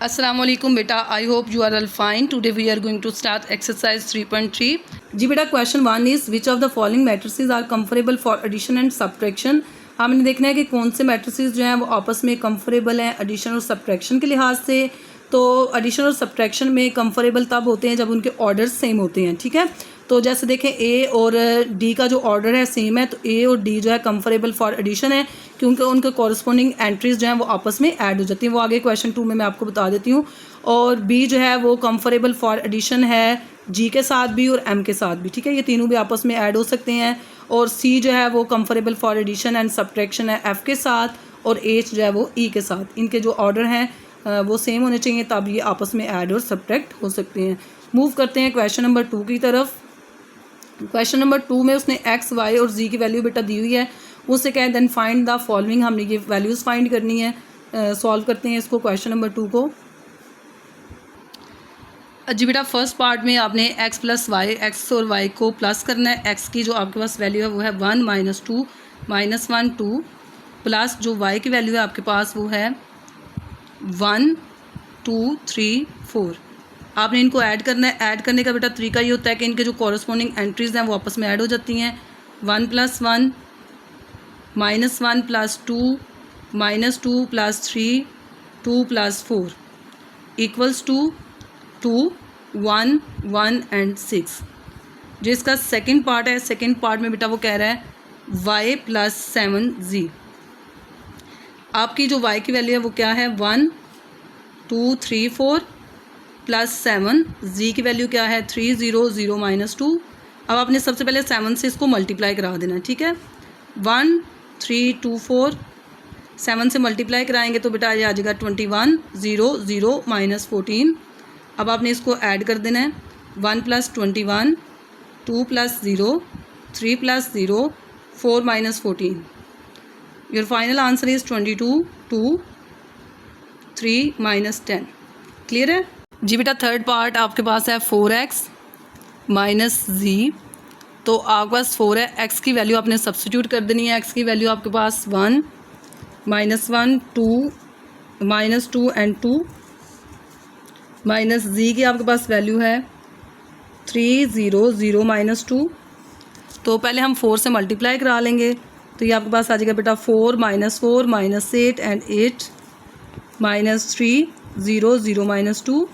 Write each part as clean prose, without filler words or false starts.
अस्सलाम वालेकुम बेटा, I hope you are all fine. Today we are going to start exercise 3.3। जी बेटा, question 1 is which of the following matrices are conformable for addition and subtraction. हमने देखना है कि कौन से मैट्रिसेस जो हैं वो आपस में कंफरेबल हैं एडिशन और सब्ट्रैक्शन के लिहाज से। तो एडिशन और सब्ट्रैक्शन में कंफरेबल तब होते हैं जब उनके ऑर्डर सेम होते हैं, ठीक है। तो जैसे देखें ए और डी का जो ऑर्डर है सेम है, तो ए और डी जो है कंफरेबल फॉर एडिशन है क्योंकि उनके कॉरस्पॉन्डिंग एंट्रीज जो हैं वो आपस में ऐड हो जाती हैं। वो आगे क्वेश्चन 2 में मैं आपको बता देती हूँ। और बी जो है वो कंफरेबल फॉर एडिशन है जी के साथ भी और एम के साथ भी, ठीक है। ये तीनों भी आपस में ऐड हो सकते हैं। और सी जो है वो कंफरेबल फॉर एडिशन एंड सब्ट्रैक्शन है एफ के साथ। और एच जो है वो ई के साथ। इनके जो ऑर्डर हैं वो सेम होने चाहिए तब ये आपस में ऐड और सब्ट्रैक्ट हो सकते हैं। मूव करते हैं क्वेश्चन नंबर 2 की तरफ। क्वेश्चन नंबर 2 में उसने एक्स वाई और जी की वैल्यू बेटा दी हुई है। उससे क्या है देन फाइंड द फॉलोइंग, हमने ये वैल्यूज़ फाइंड करनी है। सॉल्व करते हैं इसको क्वेश्चन नंबर 2 को। जी बेटा, फर्स्ट पार्ट में आपने x प्लस वाई, एक्स और y को प्लस करना है। x की जो आपके पास वैल्यू है वो है 1 माइनस 2 माइनस 1 2 प्लस जो y की वैल्यू है आपके पास वो है 1 2 3 4। आपने इनको ऐड करना है। ऐड करने का बेटा तरीका ये होता है कि इनके जो कॉरस्पॉन्डिंग एंट्रीज हैं वो आपस में ऐड हो जाती हैं। 1 plus 1 minus 1 plus 2 minus 2 plus 3 2 plus 4 equals to 2 1 1 and 6। जो इसका सेकंड पार्ट है, सेकंड पार्ट में बेटा वो कह रहा है y प्लस 7z। आपकी जो y की वैल्यू है वो क्या है 1 2 3 4 प्लस 7। z की वैल्यू क्या है 3 0 0 माइनस 2। अब आपने सबसे पहले 7 से इसको मल्टीप्लाई करा देना, ठीक है। 1 3 2 4 7 से मल्टीप्लाई कराएंगे तो बेटा ये आ जाएगा 21 0 0 माइनस 14। अब आपने इसको ऐड कर देना है। 1 plus 21 2 plus 0 3 plus 0 4 minus 14। Your final answer is 22 2 3 minus 10। Clear है जी बेटा। थर्ड पार्ट आपके पास है 4x माइनस जी। तो आपके पास 4 है, x की वैल्यू आपने सब्सिट्यूट कर देनी है। x की वैल्यू आपके पास 1 माइनस 1 2 माइनस 2 एंड 2 माइनस जी की आपके पास वैल्यू है 3 0 0 माइनस 2। तो पहले हम 4 से मल्टीप्लाई करा लेंगे तो ये आपके पास आ जाएगा बेटा 4 minus 4 minus 8 and 8 minus 3 0 0 minus 2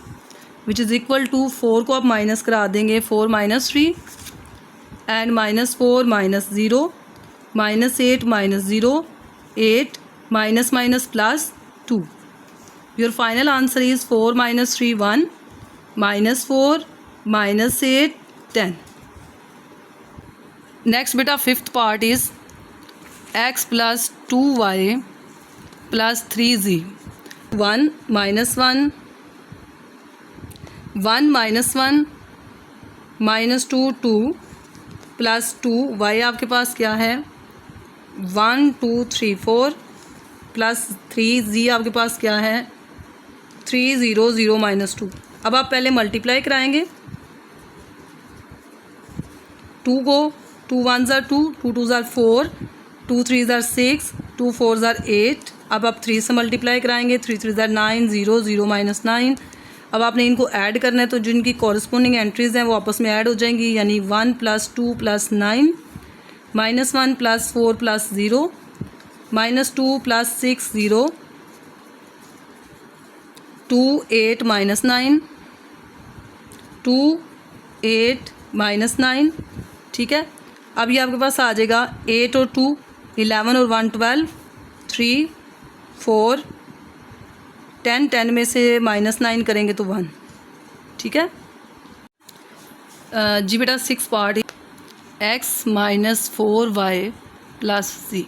which is equal to 4 को आप माइनस करा देंगे 4 minus 3 and minus 4 minus 0 minus 8 minus 0 8 minus minus plus 2। Your final answer is 4 minus 3 1 minus 4 minus 8 10। Next बेटा fifth part is x plus 2y plus 3z। 1 minus 1 1 minus 1 minus 2 2 plus 2 y आपके पास क्या है 1 2 3 4 plus 3z आपके पास क्या है 3 0 0 minus 2। अब आप पहले मल्टीप्लाई कराएंगे 2 को 2 1 ज़ार 2 2 2 ज़ार 4 2 3 ज़ार 6 2 4 ज़ार 8। अब आप 3 से मल्टीप्लाई कराएंगे 3 3 ज़ार 9 0 0 माइनस 9। अब आपने इनको ऐड करना है तो जिनकी कॉरस्पॉन्डिंग एंट्रीज़ हैं वो आपस में ऐड हो जाएंगी, यानी 1 plus 2 plus 9 minus 1 plus 4 plus 0 minus 2 plus 6 0 2 8 minus 9 2 8 minus 9, ठीक है। अब ये आपके पास आ जाएगा 8 और 2 11 और 1 12 3 4 10 10 में से माइनस 9 करेंगे तो 1, ठीक है। जी बेटा six part x minus 4y plus C.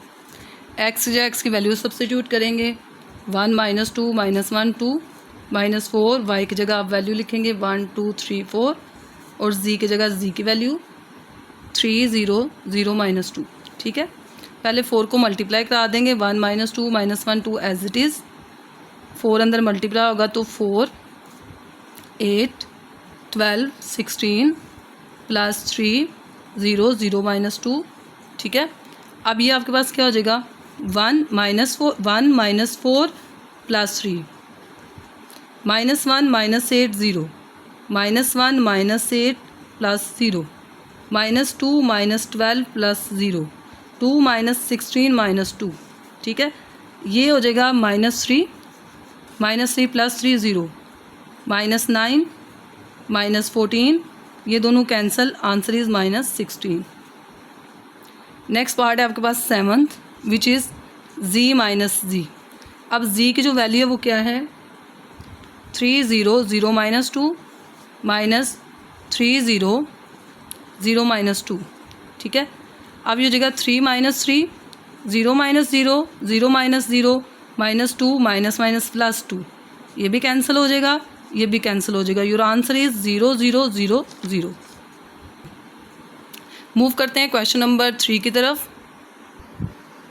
X जो एक्स की वैल्यू सब्सिट्यूट करेंगे 1 माइनस 2 माइनस 1 2 माइनस 4 y की जगह आप वैल्यू लिखेंगे 1 2 3 4 और z की जगह z की वैल्यू 3 0 0 माइनस 2, ठीक है। पहले 4 को मल्टीप्लाई करा देंगे 1 minus 2 minus 1 2 as it is. 4 अंदर मल्टीप्लाई होगा तो 4 8 12 16 प्लस 3 0 0 माइनस 2, ठीक है। अब ये आपके पास क्या हो जाएगा 1 माइनस 4 प्लस 3 -1 -8 0, -1 -8 प्लस 0, -2 -12 प्लस 0, 2 -16 -2, ठीक है। ये हो जाएगा -3 प्लस 3 0, -9 -14, ये दोनों cancel, answer is -16। Next part है आपके पास 7th, which is z minus G. अब z की जो वैल्यू है वो क्या है, 3 0 0 -2 -3 0 0 -2, ठीक है। अब ये हो जाएगा 3 -3 0 -0 0 -0 -2 -+ 2, ये भी कैंसिल हो जाएगा, ये भी कैंसिल हो जाएगा। Your answer is 0 0 0 0। मूव करते हैं क्वेश्चन नंबर 3 की तरफ।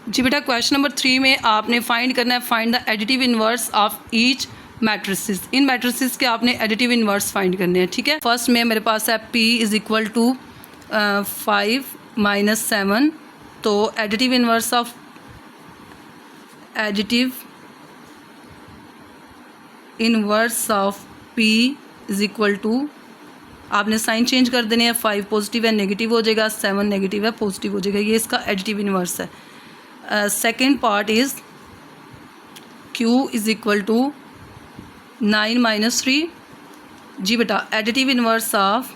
जी बेटा, क्वेश्चन नंबर 3 में आपने फाइंड करना है, find the additive inverse of each matrices. In matrices के आपने एडिटिव इनवर्स फाइंड करने हैं, ठीक है। फर्स्ट में मेरे पास है P इज़ इक्वल टू 5 - 7, तो additive inverse of P is equal to, आपने साइन चेंज कर देने हैं, 5 पॉजिटिव है नेगेटिव हो जाएगा, 7 नेगेटिव है पॉजिटिव हो जाएगा, ये इसका एडिटिव इनवर्स है। Second part is Q is equal to 9 - 3। जी बेटा, additive inverse of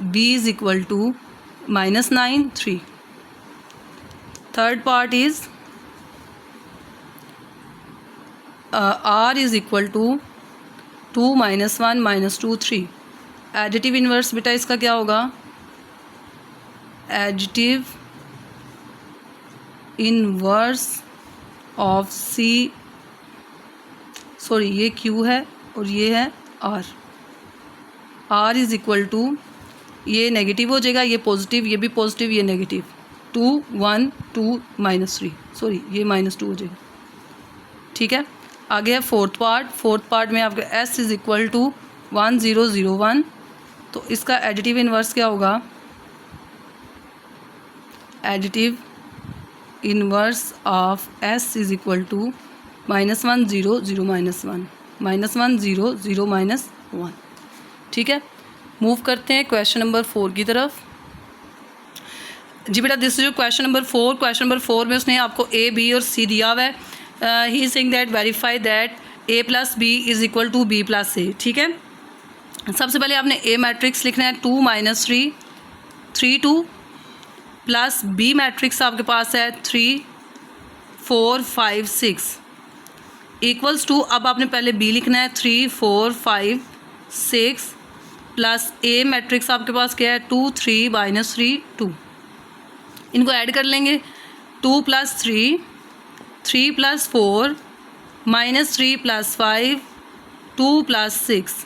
B is equal to -9 3। Third part is R is equal to 2 - 1 -2 3। Additive inverse बेटा इसका क्या होगा, additive inverse of C, sorry ये Q है और ये है R इज़ इक्वल टू, ये नेगेटिव हो जाएगा, ये पॉजिटिव, ये भी पॉजिटिव, ये नेगेटिव, 2 1 2 -3, सॉरी ये -2 हो जाएगा, ठीक है। आगे है फोर्थ पार्ट में आपका S इज़ इक्वल टू 1 0 0 1, तो इसका एडिटिव इनवर्स क्या होगा, additive inverse of S is equal to -1 0 0 -1 -1 0 0 -1, ठीक है। मूव करते हैं क्वेश्चन नंबर 4 की तरफ। जी बेटा, this is question number 4। Question number 4 में उसने आपको A, B और C दिया हुआ है। He is saying that verify that A + B is equal टू B + A, ठीक है। सबसे पहले आपने A मैट्रिक्स लिखना है, 2 - 3 3 2 प्लस B मैट्रिक्स आपके पास है 3 4 5 6 इक्वल्स टू, अब आपने पहले B लिखना है 3 4 5 6 प्लस A मैट्रिक्स आपके पास क्या है 2 3 -3 2। इनको ऐड कर लेंगे, 2 + 3 3 + 4 -3 + 5 2 + 6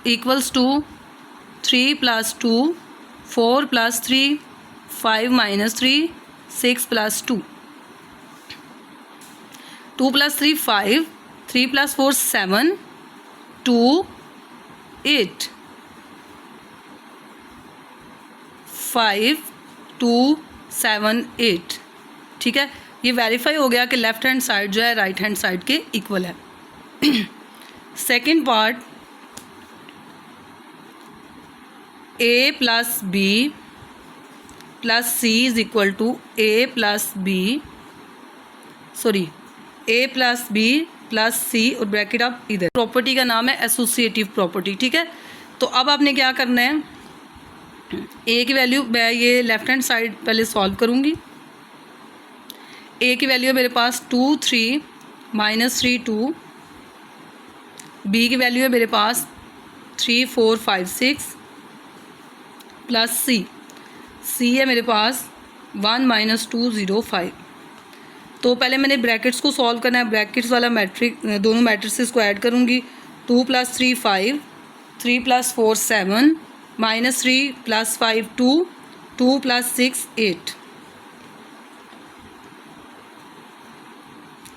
इक्वल्स टू 3 + 2 4 + 3 5 - 3 6 + 2 2 + 3 5 3 + 4 7 2 8 5 2 7 8, ठीक है। ये वेरीफाई हो गया कि लेफ़्ट हैंड साइड जो है राइट हैंड साइड के इक्वल है। Second part, A + B + C is equal to A + B, sorry A + B + C और ब्रैकेट आप इधर, प्रॉपर्टी का नाम है एसोसिएटिव प्रॉपर्टी, ठीक है। तो अब आपने क्या करना है, A की वैल्यू, मैं ये लेफ़्ट हैंड साइड पहले सॉल्व करूँगी। A की वैल्यू है मेरे पास 2 3 -3 2, B की वैल्यू है मेरे पास 3 4 5 6 प्लस C है मेरे पास 1 - 2 0 5। तो पहले मैंने ब्रैकेट्स को सॉल्व करना है, ब्रैकेट्स वाला मैट्रिक, दोनों मैट्रिसेस को ऐड करूँगी, 2 + 3 5 3 + 4 7 -3 + 5 2 2 + 6 8,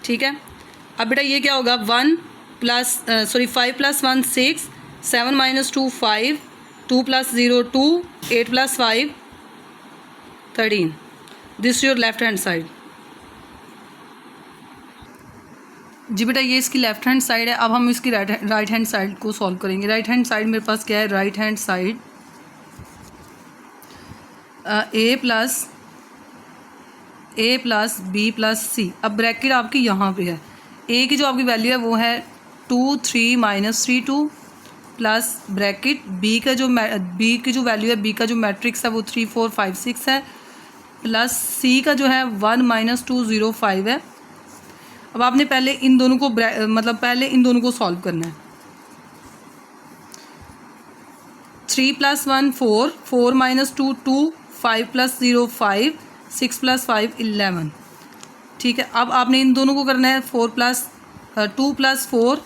ठीक है। अब बेटा ये क्या होगा, 5 + 1 6 7 - 2 5 2 + 0 2 8 + 5 13, this your left hand side. जी बेटा ये इसकी लेफ्ट हैंड साइड है। अब हम इसकी राइट हैंड साइड को सॉल्व करेंगे। राइट हैंड साइड मेरे पास क्या है, राइट हैंड साइड ए प्लस बी प्लस सी। अब ब्रैकेट आपकी यहाँ पे है, ए की जो आपकी वैल्यू है वो है 2 3 माइनस 3 2 प्लस ब्रैकेट बी की जो वैल्यू है, बी का जो मैट्रिक्स है वो 3 4 5 6 है, प्लस सी का जो है 1 माइनस 2 0 5 है। अब आपने पहले इन दोनों को पहले इन दोनों को सॉल्व करना है। 3 प्लस 1 4, 4 माइनस 2 2, 5 प्लस 0 5, 6 प्लस 5 11। ठीक है, अब आपने इन दोनों को करना है 2 plus 4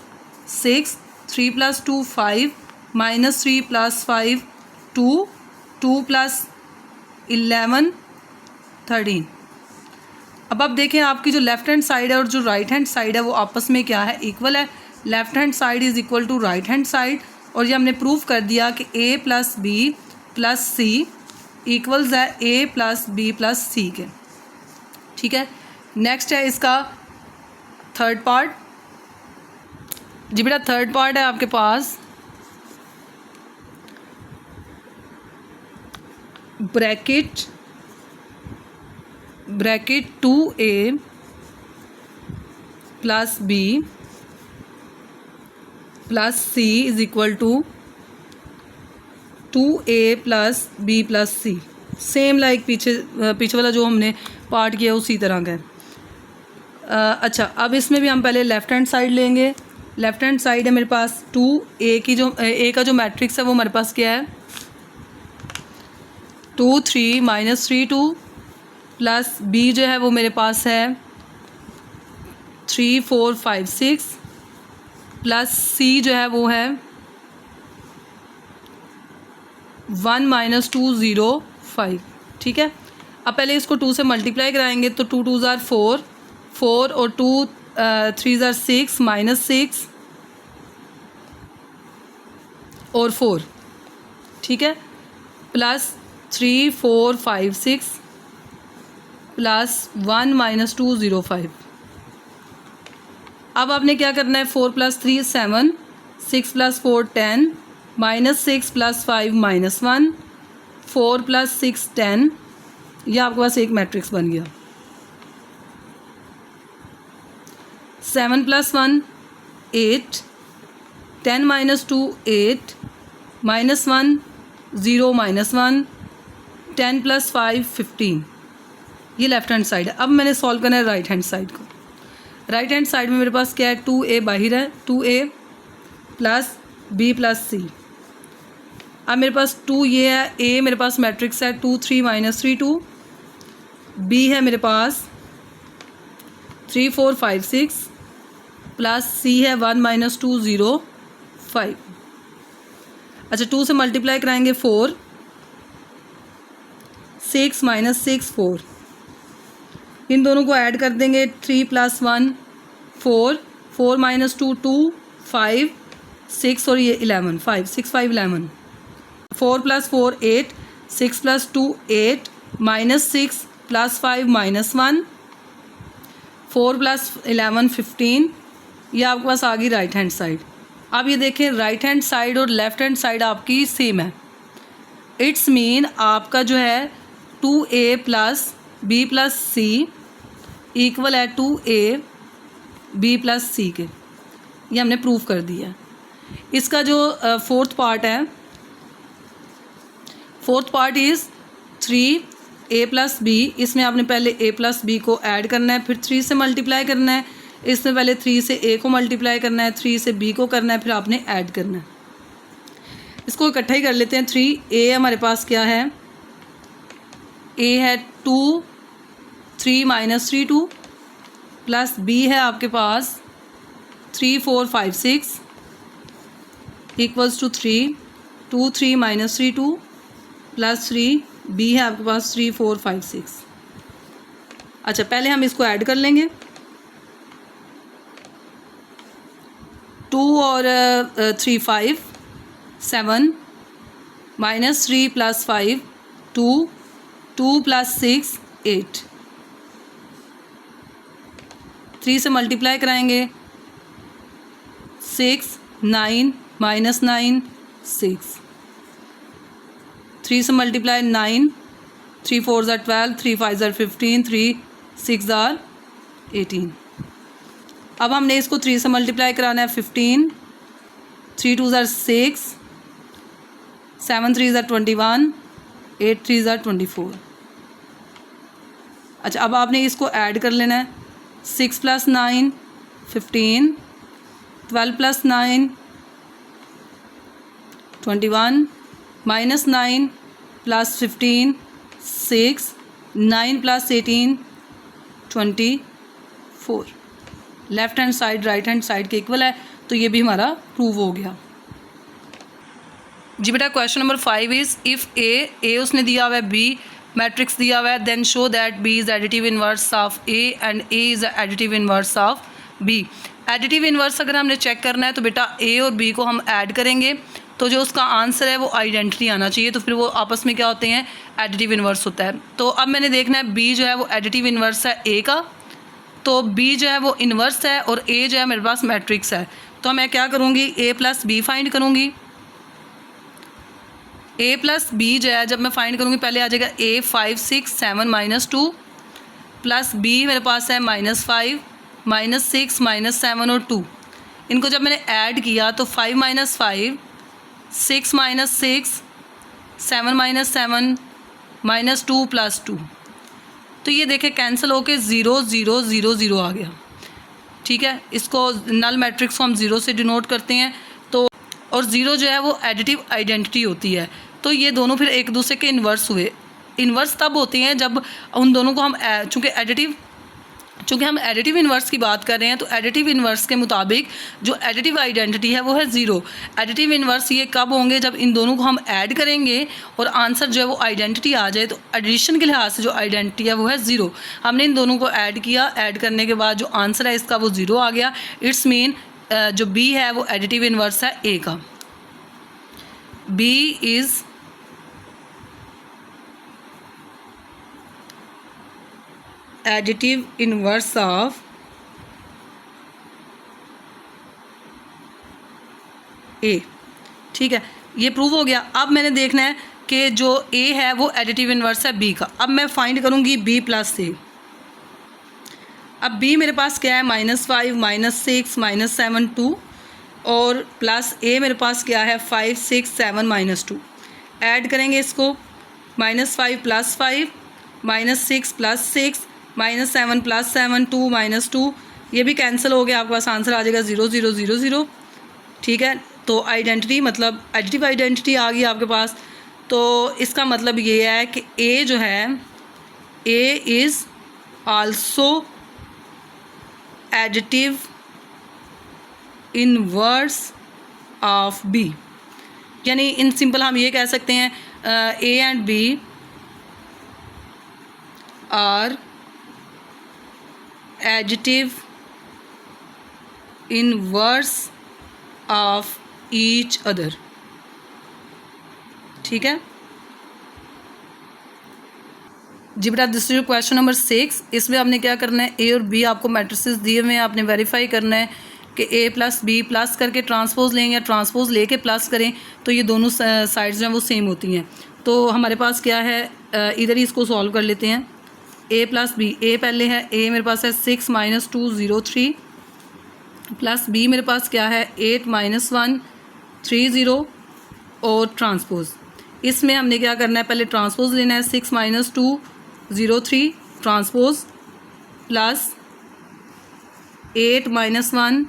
6, 3 plus 2 5, minus 3 plus 5 2, 2 plus 11 13। अब आप देखें आपकी जो लेफ्ट हैंड साइड है और जो राइट हैंड साइड है वो आपस में क्या है, इक्वल है। Left hand side is equal to right hand side, और ये हमने प्रूव कर दिया कि a plus B plus C equals है a plus B plus C के। ठीक है, नेक्स्ट है इसका थर्ड पार्ट। जी बेटा थर्ड पार्ट है आपके पास bracket 2a plus B plus C is equal to 2a plus B plus C. Same like पीछे वाला जो हमने पार्ट किया उसी तरह का है। अच्छा, अब इसमें भी हम पहले लेफ़्ट हैंड साइड लेंगे। लेफ़्ट हैंड साइड है मेरे पास 2a का जो मैट्रिक्स है वो हमारे पास क्या है 2 3 माइनस 3 2, प्लस बी जो है वो मेरे पास है 3 4 5 6, प्लस सी जो है वो है 1 माइनस 2 0 5। ठीक है, अब पहले इसको 2 से मल्टीप्लाई कराएंगे तो 2 2 ज़ार 4, 4 और 2 3 ज़ार 6, माइनस 6 और 4। ठीक है, प्लस 3 4 5 6 प्लस 1 माइनस 2 0 5। अब आपने क्या करना है 4 plus 3 7, 6 plus 4 10, minus 6 plus 5 minus 1, 4 plus 6 10। यह आपके पास एक मैट्रिक्स बन गया। 7 plus 1 8, 10 minus 2 8, minus 1 0 minus 1, 10 plus 5 15। ये लेफ्ट हैंड साइड है। अब मैंने सॉल्व करना है राइट हैंड साइड को। राइट हैंड साइड में मेरे पास क्या है 2a बाहर है, 2a प्लस b प्लस सी। अब मेरे पास 2 ये है, a मेरे पास मैट्रिक्स है 2 3 माइनस 3 2, b है मेरे पास 3 4 5 6, प्लस c है 1 माइनस 2 0 5। अच्छा, 2 से मल्टीप्लाई कराएंगे 4, 6 माइनस 6 4। इन दोनों को ऐड कर देंगे 3 प्लस 1 4, 4 माइनस 2 2 5 6 और ये 11 5 6 5 11, 4 plus 4 8, 6 plus 2 8, minus 6 plus 5 minus 1, 4 plus 11 15। ये आपके पास आ गई राइट हैंड साइड। अब ये देखें राइट हैंड साइड और लेफ़्ट हैंड साइड आपकी सेम है। इट्स मीन आपका जो है 2a प्लस बी प्लस सी इक्वल है 2a बी प्लस सी के। ये हमने प्रूव कर दिया। इसका जो फोर्थ पार्ट है, fourth part is 3a plus B. इसमें आपने पहले a प्लस बी को ऐड करना है, फिर 3 से मल्टीप्लाई करना है। इसमें पहले 3 से a को मल्टीप्लाई करना है, 3 से b को करना है, फिर आपने ऐड करना है। इसको इकट्ठा ही कर लेते हैं। 3a हमारे पास क्या है, a है 2 3 माइनस 3 2, प्लस b है आपके पास 3 4 5 6 equals to 3 2 3 minus 3 2 plus 3, b है आपके पास 3 4 5 6। अच्छा, पहले हम इसको ऐड कर लेंगे। 2 और 3 5 7, माइनस 3 प्लस 5 2, 2 प्लस 6 8, 3 से मल्टीप्लाई कराएंगे 6, 9 माइनस 9 6, 3 से मल्टीप्लाई 9, 3 4 ज़ार 12, 3 5 ज़ार 15, 3 6 ज़ार 18। अब हमने इसको 3 से मल्टीप्लाई कराना है 15, 3 2 ज़ार 6, 7 3 ज़ार 21, 8 3 ज़ार 24। अच्छा, अब आपने इसको ऐड कर लेना है 6 + 9 15, 12 + 9 21, minus 9 + 15 6, 9 + 18 24। Left hand side right hand side के इक्वल है, तो ये भी हमारा प्रूव हो गया जी बेटा। Question number 5 is if A उसने दिया हुआ है, बी मैट्रिक्स दिया हुआ है, then show that B is additive inverse of A and A is additive inverse of B. Additive inverse अगर हमने चेक करना है तो बेटा ए और बी को हम ऐड करेंगे, तो जो उसका आंसर है वो आइडेंटिटी आना चाहिए, तो फिर वो आपस में क्या होते हैं, एडिटिव इनवर्स होता है। तो अब मैंने देखना है बी जो है वो एडिटिव इनवर्स है ए का, तो बी जो है वो इन्वर्स है और ए जो है मेरे पास मैट्रिक्स है। तो मैं क्या करूँगी, ए प्लस बी फाइंड करूँगी। ए प्लस बी जो है जब मैं फाइंड करूँगी, पहले आ जाएगा ए 5 6 7 -2 प्लस बी मेरे पास है -5 -6 -7 और 2। इनको जब मैंने ऐड किया तो 5 - 5 6 - 6 7 - 7 -2 + 2, तो ये देखें कैंसिल होके 0 0 0 0 आ गया। ठीक है, इसको नल मैट्रिक्स को हम 0 से डिनोट करते हैं, तो और 0 जो है वो एडिटिव आइडेंटिटी होती है। तो ये दोनों फिर एक दूसरे के इन्वर्स हुए। इन्वर्स तब होते हैं जब उन दोनों को हम चूँकि हम एडिटिव इन्वर्स की बात कर रहे हैं, तो एडिटिव इन्वर्स के मुताबिक जो एडिटिव आइडेंटिटी है वो है 0। एडिटिव इन्वर्स ये कब होंगे, जब इन दोनों को हम ऐड करेंगे और आंसर जो है वो आइडेंटिटी आ जाए, तो एडिशन के लिहाज से जो आइडेंटिटी है वो है 0। हमने इन दोनों को ऐड किया, ऐड करने के बाद जो आंसर है इसका वो 0 आ गया। इट्स मीन जो बी है वो एडिटिव इन्वर्स है ए का। B is additive inverse of A. ठीक है, ये प्रूव हो गया। अब मैंने देखना है कि जो ए है वो एडिटिव इनवर्स है बी का। अब मैं फाइंड करूँगी बी प्लस ए। अब बी मेरे पास क्या है, -5 -6 -7 2 और प्लस ए मेरे पास क्या है 5 6 7 -2। ऐड करेंगे इसको, -5 + 5 -6 + 6 -7 + 7 2 -2, ये भी कैंसिल हो गया, आपके पास आंसर आ जाएगा 0 0 0 0। ठीक है, तो आइडेंटिटी मतलब एडिटिव आइडेंटिटी आ गई आपके पास। तो इसका मतलब ये है कि ए जो है, A is also additive inverse of B. यानी इन सिंपल हम ये कह सकते हैं A and B are additive inverse of each other. ठीक है जी बेटा, दिस इज क्वेश्चन नंबर 6। इसमें आपने क्या करना है, ए और बी आपको मैट्रिसेस दिए हुए हैं, आपने वेरीफाई करना है कि ए प्लस बी प्लस करके ट्रांसपोज लें या ट्रांसपोज लेके प्लस करें, तो ये दोनों साइड्स जो हैं वो सेम होती हैं। तो हमारे पास क्या है, इधर ही इसको सॉल्व कर लेते हैं। ए प्लस बी, ए पहले है, ए मेरे पास है 6 - 2 0 3 प्लस बी मेरे पास क्या है 8 - 1 3 0 और ट्रांसपोज। इसमें हमने क्या करना है, पहले ट्रांसपोज लेना है, 6 - 2 0 3 ट्रांसपोज प्लस 8 - 1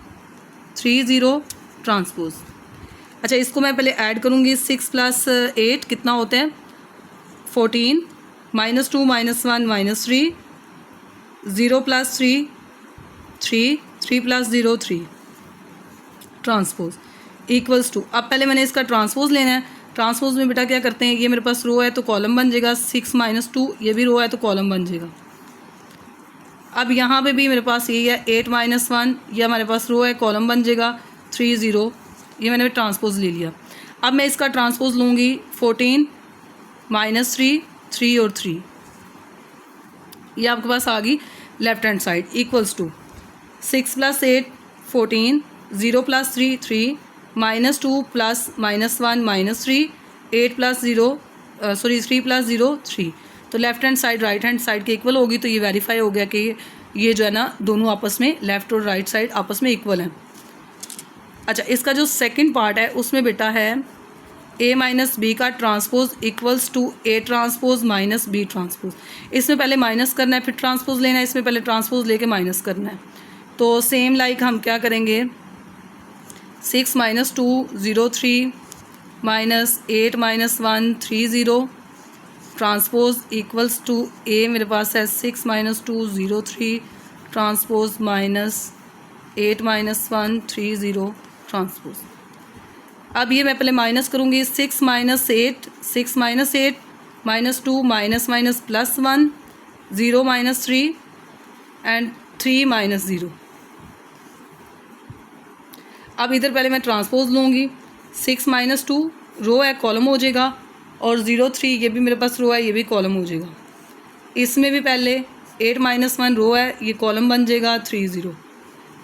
3 0 ट्रांसपोज। अच्छा, इसको मैं पहले ऐड करूँगी, 6 + 8 कितना होता है 14, -2 - 1 -3 0 + 3 3 3 + 0 3 ट्रांसपोज इक्वल्स टू। अब पहले मैंने इसका ट्रांसपोज लेना है। ट्रांसपोज में बेटा क्या करते हैं, ये मेरे पास रो है तो कॉलम बन जाएगा, 6 - 2 ये भी रो है तो कॉलम बन जाएगा। अब यहाँ पे भी मेरे पास ये है 8 - 1 ये हमारे पास रो है, कॉलम बन जाएगा 3 0, ये मैंने ट्रांसपोज ले लिया। अब मैं इसका ट्रांसपोज लूँगी, 14 - 3 3 और 3 ये आपके पास आ गई left hand side equals to 6 + 8 14, 0 + 3 3, -2 + -1 -3, 8 + 0 3 + 0 3। तो left hand side right hand side के इक्वल होगी, तो ये वेरीफाई हो गया कि ये जो है ना दोनों आपस में लेफ़्ट और राइट साइड आपस में इक्वल हैं। अच्छा, इसका जो सेकंड पार्ट है उसमें बेटा है A - B का transpose equals to A transpose - B transpose. इसमें पहले माइनस करना है फिर ट्रांसपोज लेना है, इसमें पहले ट्रांसपोज लेके माइनस करना है। तो सेम लाइक हम क्या करेंगे, 6 - 2 0 3 -8 - 1 3 0 ट्रांसपोज इक्वल्स टू A मेरे पास है 6 - 2 0 3 ट्रांसपोज -8 - 1 3 0 ट्रांसपोज। अब ये मैं पहले माइनस करूँगी, 6 - 8 6 - 8 -2 -+1 0 -3 एंड 3 - 0। अब इधर पहले मैं ट्रांसपोज लूँगी, 6 - 2 रो है कॉलम हो जाएगा, और 0 3 ये भी मेरे पास रो है, ये भी कॉलम हो जाएगा। इसमें भी पहले 8 - 1 रो है, ये कॉलम बन जाएगा 3 0।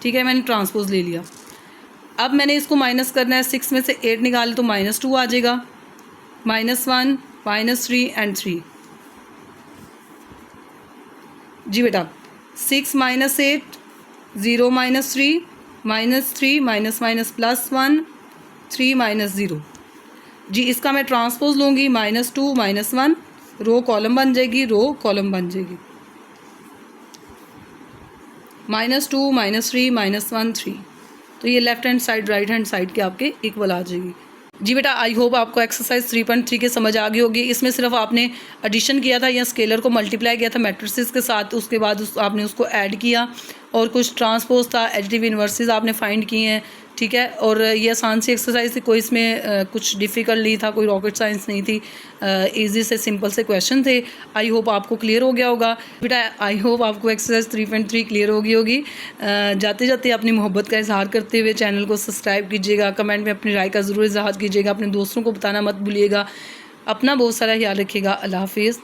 ठीक है, मैंने ट्रांसपोज ले लिया। अब मैंने इसको माइनस करना है, 6 में से 8 निकाले तो -2 आ जाएगा, -1 -3 एंड 3। जी बेटा, 6 - 8 0 -3 -3 -+1 3 -0। जी इसका मैं ट्रांसपोज लूँगी, -2 -1 रो कॉलम बन जाएगी, रो कॉलम बन जाएगी, -2 -3 -1 3। तो ये left hand side right hand side के आपके इक्वल आ जाएगी। जी बेटा, आई होप आपको एक्सरसाइज 3.3 के समझ आ गई होगी। इसमें सिर्फ आपने एडिशन किया था या स्केलर को मल्टीप्लाई किया था मैट्रिसेस के साथ, उसके बाद आपने उसको ऐड किया, और कुछ ट्रांसपोज था, एडिटिव इन्वर्सेस आपने फाइंड किए हैं। ठीक है, और ये आसान सी एक्सरसाइज थी, कोई इसमें कुछ डिफ़िकल्ट नहीं था, कोई रॉकेट साइंस नहीं थी, इजी से सिंपल से क्वेश्चन थे। आई होप आपको क्लियर हो गया होगा बेटा। आई होप आपको एक्सरसाइज 3.3 क्लियर हो गई होगी। जाते जाते अपनी मोहब्बत का इजहार करते हुए चैनल को सब्सक्राइब कीजिएगा, कमेंट में अपनी राय का ज़रूर इजहार कीजिएगा, अपने दोस्तों को बताना मत भूलिएगा। अपना बहुत सारा ख्याल रखिएगा। अल्लाह हाफिज़।